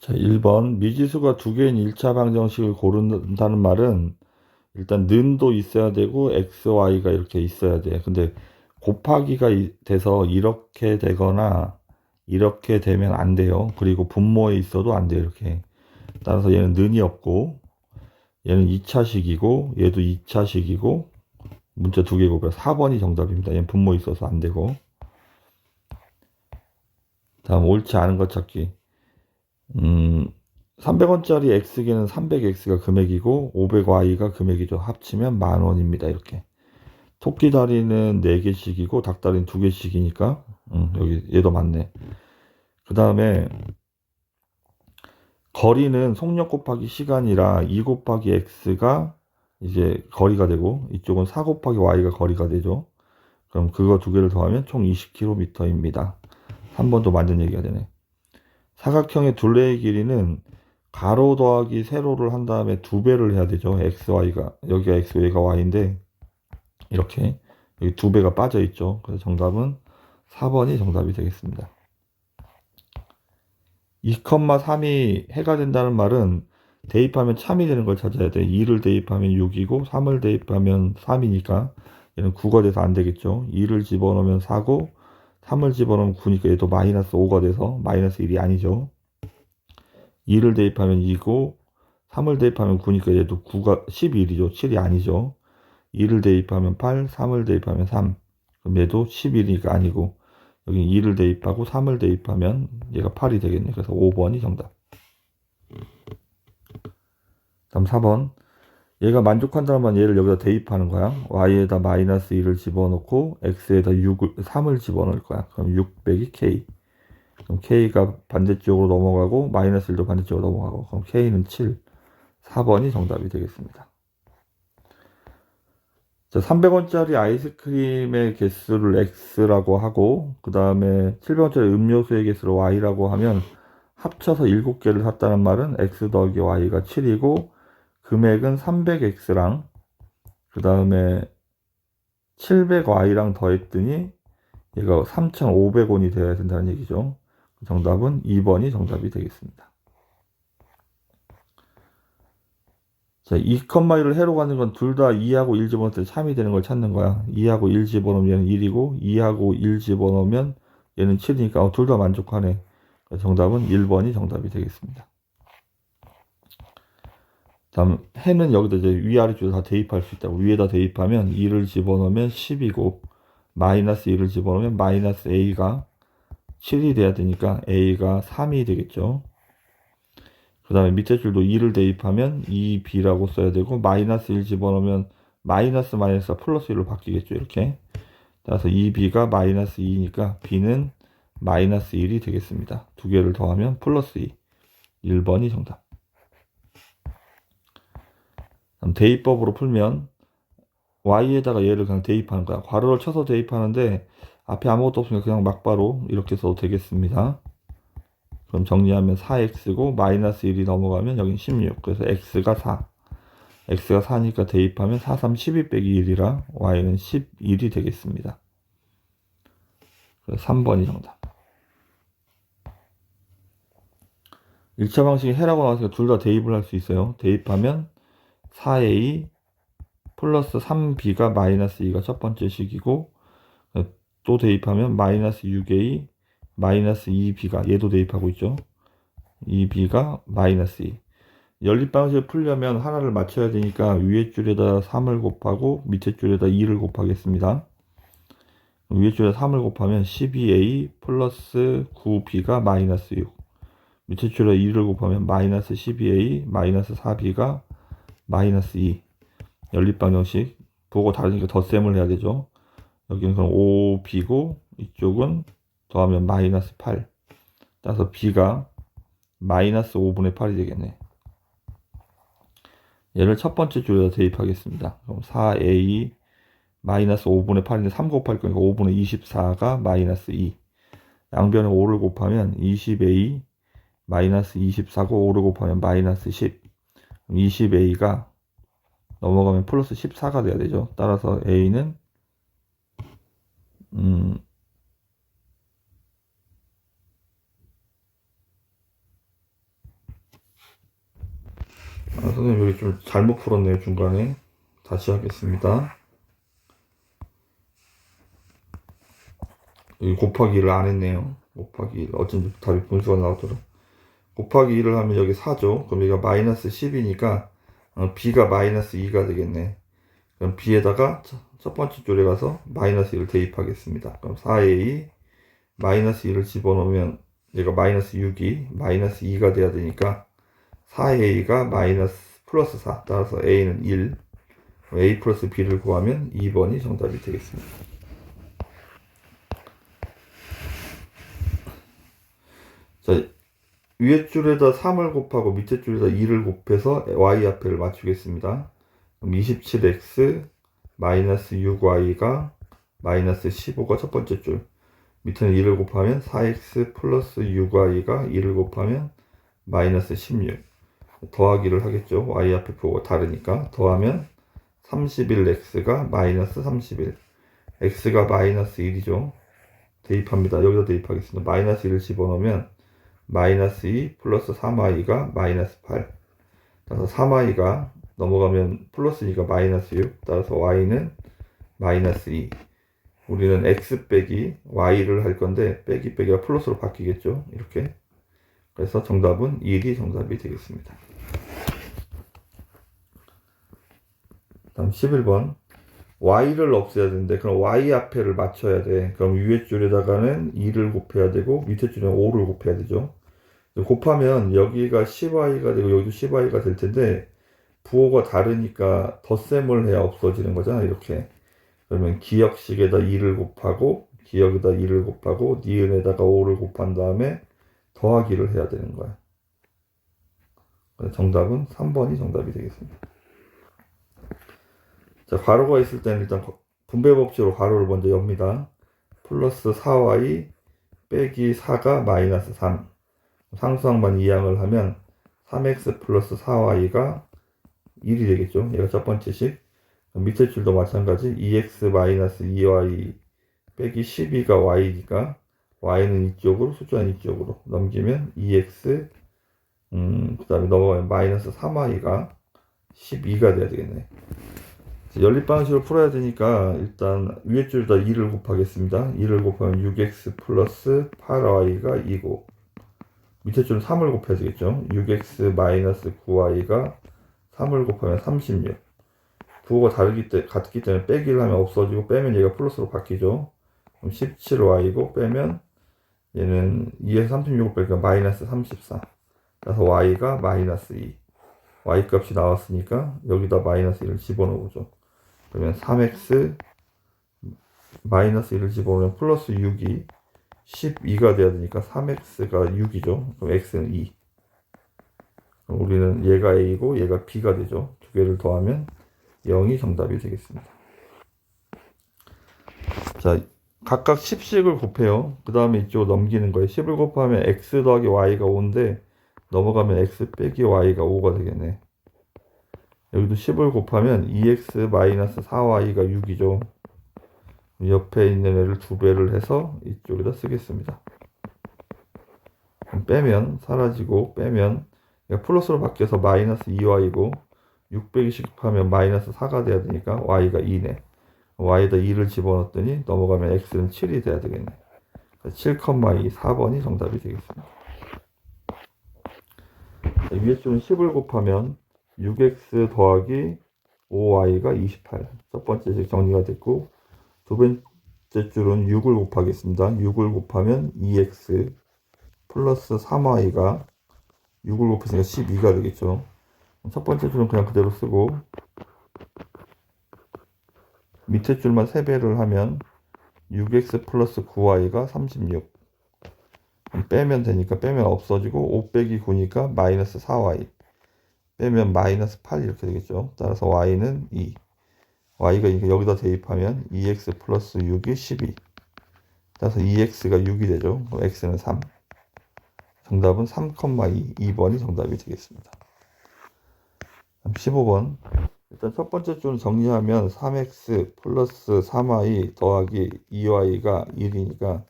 자, 1번 미지수가 두 개인 1차 방정식을 고른다는 말은 일단 는도 있어야 되고 x, y가 이렇게 있어야 돼. 근데 곱하기가 돼서 이렇게 되거나 이렇게 되면 안 돼요. 그리고 분모에 있어도 안 돼요. 이렇게. 따라서 얘는 는이 없고 얘는 2차식이고 얘도 2차식이고 문자 두 개고 그래서 4번이 정답입니다. 얘는 분모에 있어서 안 되고. 다음 옳지 않은 것 찾기. 300원짜리 X기는 300X가 금액이고 500Y가 금액이죠. 합치면 10,000원입니다. 이렇게. 토끼 다리는 4개씩이고 닭다리는 2개씩이니까 여기 얘도 맞네. 그 다음에 거리는 속력 곱하기 시간이라 2 곱하기 X가 이제 거리가 되고 이쪽은 4 곱하기 Y가 거리가 되죠. 그럼 그거 두 개를 더하면 총 20km입니다. 한 번 더 맞는 얘기가 되네. 사각형의 둘레의 길이는 가로 더하기 세로를 한 다음에 2배를 해야 되죠. xy가 여기가 x, 여기가 y인데 이렇게 여기 2배가 빠져 있죠. 그래서 정답은 4번이 정답이 되겠습니다. 2,3이 해가 된다는 말은 대입하면 참이 되는 걸 찾아야 돼. 2를 대입하면 6이고 3을 대입하면 3이니까 얘는 9가 돼서 안 되겠죠. 2를 집어넣으면 4고 3을 집어넣으면 9니까 얘도 마이너스 5가 돼서 마이너스 1이 아니죠. 2를 대입하면 2고 3을 대입하면 9니까 얘도 9가 11이죠. 7이 아니죠. 2를 대입하면 8, 3을 대입하면 3. 그럼 얘도 11이니까 아니고 여기 2를 대입하고 3을 대입하면 얘가 8이 되겠네. 그래서 5번이 정답. 다음 4번. 얘가 만족한다는 말 얘를 여기다 대입하는 거야. y에다 마이너스 2를 집어넣고 x에다 3을 집어넣을 거야. 그럼 6 빼기 k. 그럼 k가 반대쪽으로 넘어가고 마이너스 1도 반대쪽으로 넘어가고 그럼 k는 7. 4번이 정답이 되겠습니다. 자, 300원짜리 아이스크림의 개수를 x라고 하고 그 다음에 700원짜리 음료수의 개수를 y라고 하면 합쳐서 7개를 샀다는 말은 x 더하기 y가 7이고 금액은 300x랑 그 다음에 700y랑 더했더니 얘가 3,500원이 되어야 된다는 얘기죠. 정답은 2번이 정답이 되겠습니다. 자, 2,1을 해로 가는 건 둘 다 2하고 1 집어넣을 때 참이 되는 걸 찾는 거야. 2하고 1 집어넣으면 얘는 1이고 2하고 1 집어넣으면 얘는 7이니까 둘 다 만족하네. 정답은 1번이 정답이 되겠습니다. 다음 해는 여기다 이제 위아래쪽에 다 대입할 수 있다고. 위에다 대입하면 2를 집어넣으면 10이고 마이너스 2를 집어넣으면 마이너스 a가 7이 돼야 되니까 a가 3이 되겠죠. 그 다음에 밑에 줄도 2를 대입하면 2b라고 써야 되고 마이너스 1 집어넣으면 마이너스가 플러스 1로 바뀌겠죠. 이렇게. 따라서 2b가 마이너스 2니까 b는 마이너스 1이 되겠습니다. 두 개를 더하면 플러스 2. 1번이 정답. 그럼 대입법으로 풀면 y에다가 얘를 그냥 대입하는 거야. 괄호를 쳐서 대입하는데 앞에 아무것도 없으니까 그냥 막바로 이렇게 써도 되겠습니다. 그럼 정리하면 4x고 마이너스 1이 넘어가면 여긴 16. 그래서 x가 4. x가 4니까 대입하면 4, 3, 12 빼기 1이라 y는 11이 되겠습니다. 그래서 3번이 정답. 1차 방식이 해라고 나왔으니까 둘 다 대입을 할 수 있어요. 대입하면 4a 플러스 3b가 마이너스 2가 첫 번째 식이고 또 대입하면 마이너스 6a 마이너스 2b가 얘도 대입하고 있죠. 2b가 마이너스 2. 연립방식을 풀려면 하나를 맞춰야 되니까 위에 줄에다 3을 곱하고 밑에 줄에다 2를 곱하겠습니다. 위에 줄에 3을 곱하면 12a 플러스 9b가 마이너스 6. 밑에 줄에 2를 곱하면 마이너스 12a 마이너스 4b가 마이너스 2. 연립방정식 보고 다르니까 덧셈을 해야 되죠. 여기는 그럼 5b고 이쪽은 더하면 마이너스 8. 따라서 b가 마이너스 5분의 8이 되겠네. 얘를 첫 번째 줄에다 대입하겠습니다. 그럼 4a 마이너스 5분의 8인데 3 곱할 거니까 5분의 24가 마이너스 2. 양변에 5를 곱하면 20a 마이너스 24고 5를 곱하면 마이너스 10. 20a가 넘어가면 플러스 14가 돼야 되죠. 따라서 a는 선생님 여기 좀 잘못 풀었네요. 중간에. 다시 하겠습니다. 여기 곱하기 1을 안 했네요. 곱하기 1. 어쩐지 답이 분수가 나오더라. 곱하기 1을 하면 여기 4죠. 그럼 여기가 마이너스 10이니까 b가 마이너스 2가 되겠네. 그럼 b에다가 첫 번째 줄에 가서 마이너스 1을 대입하겠습니다. 그럼 4a 마이너스 1을 집어넣으면 얘가 마이너스 6이 마이너스 2가 돼야 되니까 4a가 마이너스 플러스 4. 따라서 a는 1. a 플러스 b를 구하면 2번이 정답이 되겠습니다. 자, 위에 줄에다 3을 곱하고 밑에 줄에다 2를 곱해서 y 앞에를 맞추겠습니다. 그럼 27x 마이너스 6y가 마이너스 15가 첫 번째 줄. 밑에는 2를 곱하면 4x 플러스 6y가 2를 곱하면 마이너스 16. 더하기를 하겠죠. y 앞에 부호가 다르니까. 더하면 31x가 마이너스 31. x가 마이너스 1이죠. 대입합니다. 여기다 대입하겠습니다. 마이너스 1을 집어넣으면 마이너스 2 플러스 3y가 마이너스 8. 따라서 3y가 넘어가면 플러스 2가 마이너스 6. 따라서 y는 마이너스 2. 우리는 x 빼기 y를 할 건데 빼기 빼기가 플러스로 바뀌겠죠. 이렇게. 그래서 정답은 1이 정답이 되겠습니다. 다음 11번. y를 없애야 되는데 그럼 y 앞에를 맞춰야 돼. 그럼 위에 줄에다가는 2를 곱해야 되고 밑에 줄에는 5를 곱해야 되죠. 곱하면 여기가 10y가 되고 여기도 10y가 될 텐데 부호가 다르니까 덧셈을 해야 없어지는 거잖아. 이렇게. 그러면 기역식에다 2를 곱하고 기역에다 2를 곱하고 니은에다가 5를 곱한 다음에 더하기를 해야 되는 거야. 정답은 3번이 정답이 되겠습니다. 자, 괄호가 있을 때는 일단 분배 법칙으로 괄호를 먼저 엽니다. 플러스 4y 빼기 4가 마이너스 3. 상수항만 이항을 하면 3x 플러스 4y가 1이 되겠죠. 얘가 첫 번째 식. 밑에 줄도 마찬가지 2x 마이너스 2y 빼기 12가 y니까 y는 이쪽으로 숫자는 이쪽으로 넘기면 2x 그 다음에 넘어가면 마이너스 3y가 12가 돼야 되겠네. 연립 방식으로 풀어야 되니까 일단 위에 줄에다 2를 곱하겠습니다. 2를 곱하면 6x 플러스 8y가 2고 밑에 줄은 3을 곱해야 되겠죠. 6x 마이너스 9y가 3을 곱하면 36. 부호가 같기 때문에 빼기를 하면 없어지고 빼면 얘가 플러스로 바뀌죠. 그럼 17y고 빼면 얘는 2에서 36을 빼니까 마이너스 34. 그래서 y가 마이너스 2. y 값이 나왔으니까 여기다 마이너스 1을 집어넣어보죠. 그러면 3x 마이너스 1을 집어넣으면 플러스 6이 12가 돼야 되니까 3x가 6이죠. 그럼 x는 2. 그럼 우리는 얘가 a고 얘가 b가 되죠. 두 개를 더하면 0이 정답이 되겠습니다. 자, 각각 10씩을 곱해요. 그 다음에 이쪽으로 넘기는 거예요. 10을 곱하면 x 더하기 y가 5인데 넘어가면 x 빼기 y가 5가 되겠네. 여기도 10을 곱하면 2x 마이너스 4y가 6이죠. 옆에 있는 애를 2배를 해서 이쪽에다 쓰겠습니다. 빼면 사라지고 빼면 플러스로 바뀌어서 마이너스 2y고 6 빼기 10 하면 마이너스 4가 돼야 되니까 y가 2네. y에다 2를 집어넣었더니 넘어가면 x는 7이 돼야 되겠네. 7,2 4번이 정답이 되겠습니다. 위에 줄은 10을 곱하면 6x 더하기 5y가 28. 첫 번째 식 정리가 됐고 두 번째 줄은 6을 곱하겠습니다. 6을 곱하면 2x 플러스 3y가 6을 곱했으니까 12가 되겠죠. 첫 번째 줄은 그냥 그대로 쓰고 밑에 줄만 3배를 하면 6x 플러스 9y가 36. 빼면 되니까 빼면 없어지고 5 빼기 9니까 마이너스 4y. 빼면 마이너스 8 이렇게 되겠죠. 따라서 y는 2. y가 여기다 대입하면 2x 플러스 6이 12. 따라서 2x가 6이 되죠. 그럼 x는 3. 정답은 3,2. 2번이 정답이 되겠습니다. 15번. 일단 첫 번째 줄은 정리하면 3x 플러스 3y 더하기 2y가 1이니까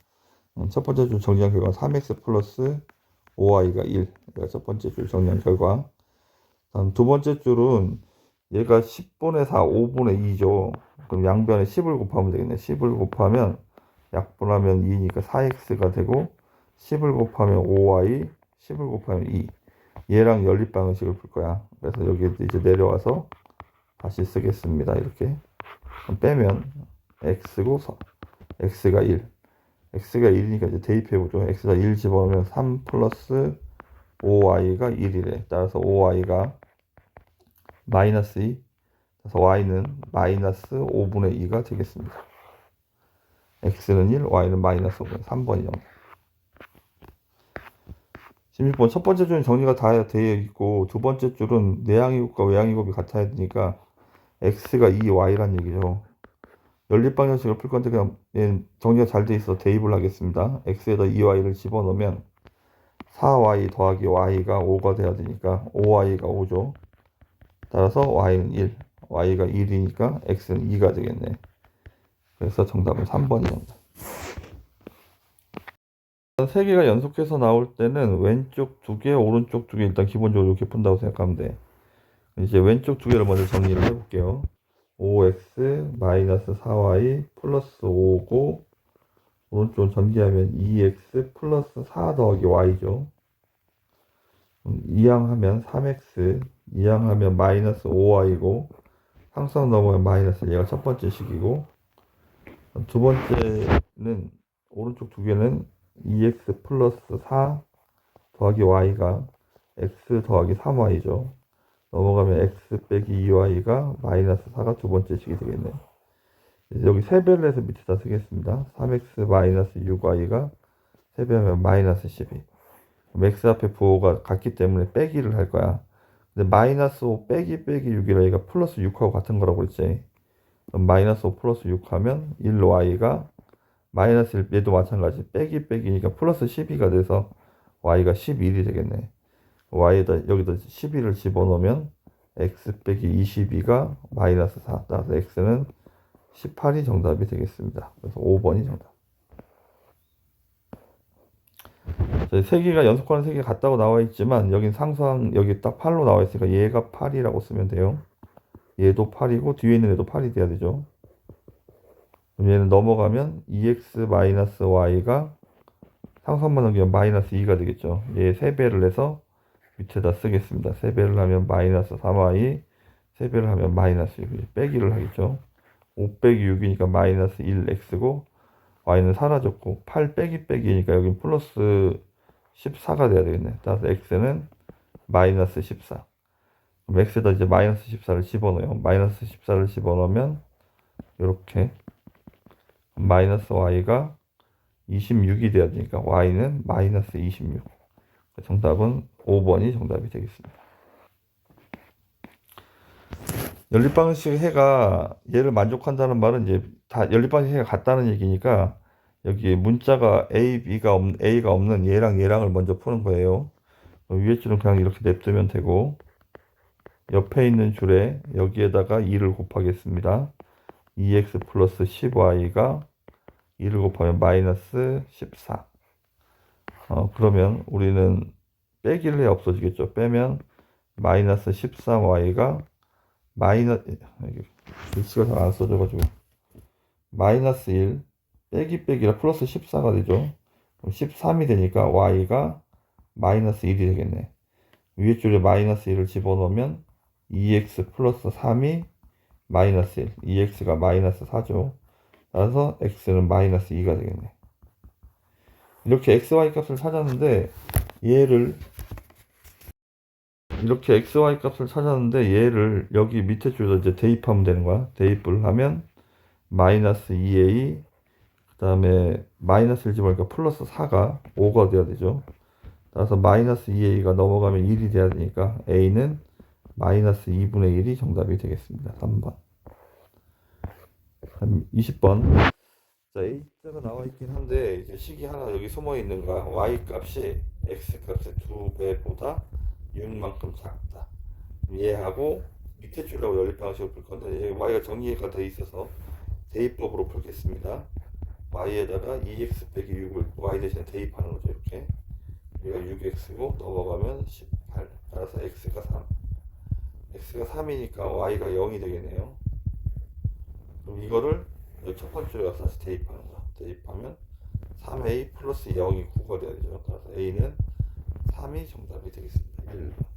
첫 번째 줄 정리한 결과 3x 플러스 5y가 1. 첫 번째 줄 정리한 결과. 다음 두 번째 줄은 얘가 10분의 4, 5분의 2죠. 그럼 양변에 10을 곱하면 되겠네. 10을 곱하면 약분하면 2니까 4x가 되고 10을 곱하면 5y, 10을 곱하면 2. 얘랑 연립 방식을 풀 거야. 그래서 여기 이제 내려와서 다시 쓰겠습니다. 이렇게 빼면 x고 x가 1. x가 1이니까 이제 대입해보죠. x가 1 집어넣으면 3 플러스 5y가 1이래. 따라서 5y가 마이너스 2. 그래서 y는 마이너스 5분의 2가 되겠습니다. x는 1, y는 마이너스 5분의 3번이 정답. 16번 첫 번째 줄은 정리가 다 되어 있고 두 번째 줄은 내항의 곱과 외항의 곱이 같아야 되니까 x가 2y란 얘기죠. 연립방정식을 풀 건데 그냥 얘는 정리가 잘 돼 있어 대입을 하겠습니다. x에다 2y를 집어넣으면 4y 더하기 y가 5가 돼야 되니까 5y가 5죠. 따라서 y는 1, y가 1이니까 x는 2가 되겠네. 그래서 정답은 3번이 정답. 세 개가 연속해서 나올 때는 왼쪽 두 개, 오른쪽 두 개 일단 기본적으로 이렇게 푼다고 생각하면 돼. 이제 왼쪽 두 개를 먼저 정리를 해볼게요. 5x 마이너스 4y 플러스 5고 오른쪽 전개하면 2x 플러스 4 더하기 y죠. 이항하면 3x, 이항하면 마이너스 5y고 항상 넘으면 마이너스 얘가 첫 번째 식이고 두 번째는 오른쪽 두 개는 2x 플러스 4 더하기 y가 x 더하기 3y죠. 넘어가면 x 빼기 2y가 마이너스 4가 두 번째 식이 되겠네. 여기 세배를 해서 밑에다 쓰겠습니다. 3x 마이너스 6y가 세배하면 마이너스 12. x 앞에 부호가 같기 때문에 빼기를 할 거야. 근데 마이너스 5 빼기 6이라 얘가 플러스 6하고 같은 거라고 그랬지. 그럼 마이너스 5 플러스 6 하면 1y가 마이너스 1, 얘도 마찬가지. 빼기니까 플러스 12가 돼서 y가 11이 되겠네. y에다 여기다 11을 집어넣으면 x 빼기 22가 마이너스 4. 따라서 x는 18이 정답이 되겠습니다. 그래서 5번이 정답. 세 개가 연속하는 세 개가 같다고 나와 있지만 여긴 상수항 여기 딱 8로 나와 있으니까 얘가 8이라고 쓰면 돼요. 얘도 8이고 뒤에 있는 애도 8이 돼야 되죠. 그럼 얘는 넘어가면 2x-y가 상수항만 넘기면 마이너스 2가 되겠죠. 얘 3배를 해서 밑에다 쓰겠습니다. 3배를 하면 마이너스 3y, 3배를 하면 마이너스 6, 빼기를 하겠죠. 5 빼기 6이니까 마이너스 1x고 y는 사라졌고 8 빼기 빼기니까 여기 플러스 14가 돼야 되겠네. 따라서 x는 마이너스 14. 그럼 x에다 이제 마이너스 14를 집어넣어요. 마이너스 14를 집어넣으면 이렇게 마이너스 y가 26이 돼야 되니까 y는 마이너스 26. 정답은 5번이 정답이 되겠습니다. 연립방식 해가 얘를 만족한다는 말은 이제 다 연립방식 해가 같다는 얘기니까 여기 문자가 A가 없는 얘랑을 먼저 푸는 거예요. 위에 줄은 그냥 이렇게 냅두면 되고 옆에 있는 줄에 여기에다가 2를 곱하겠습니다. 2x 플러스 10y가 2를 곱하면 마이너스 14. 그러면 우리는 빼기를 해 없어지겠죠. 빼면 마이너스 13y가 글씨가 잘 안 써져가지고 마이너스 1 빼기라 플러스 14가 되죠. 그럼 13이 되니까 y가 마이너스 1이 되겠네. 위에 줄에 마이너스 1을 집어넣으면 2x 플러스 3이 마이너스 1, 2x가 마이너스 4죠. 따라서 x는 마이너스 2가 되겠네. 이렇게 xy 값을 찾았는데 얘를 여기 밑에 줄에다 이제 대입하면 되는 거야. 대입을 하면 마이너스 2a 그 다음에 마이너스를 집어넣으니까 플러스 4가 5가 돼야 되죠. 따라서 마이너스 2a가 넘어가면 1이 돼야 되니까 a는 마이너스 2분의 1이 정답이 되겠습니다. 3번. 20번. 자, A자가 나와 있긴 한데 이제 식이 하나 여기 숨어 있는 거야. Y 값이 X 값의 2배보다 6만큼 작다. 얘하고 밑에 줄하고 연립 방식으로 풀 건데 Y가 정리가 돼 있어서 대입법으로 풀겠습니다. Y에다가 2X 빼기 6을 Y 대신에 대입하는 거죠. 이렇게. 얘가 6X고 넘어가면 18. 따라서 X가 3. x가 3이니까 y가 0이 되겠네요. 그럼 이거를 여기 첫 번째 가서 다시 대입하는 거. 대입하면 3a 플러스 0이 9가 되죠. 따라서 a는 3이 정답이 되겠습니다. 1번.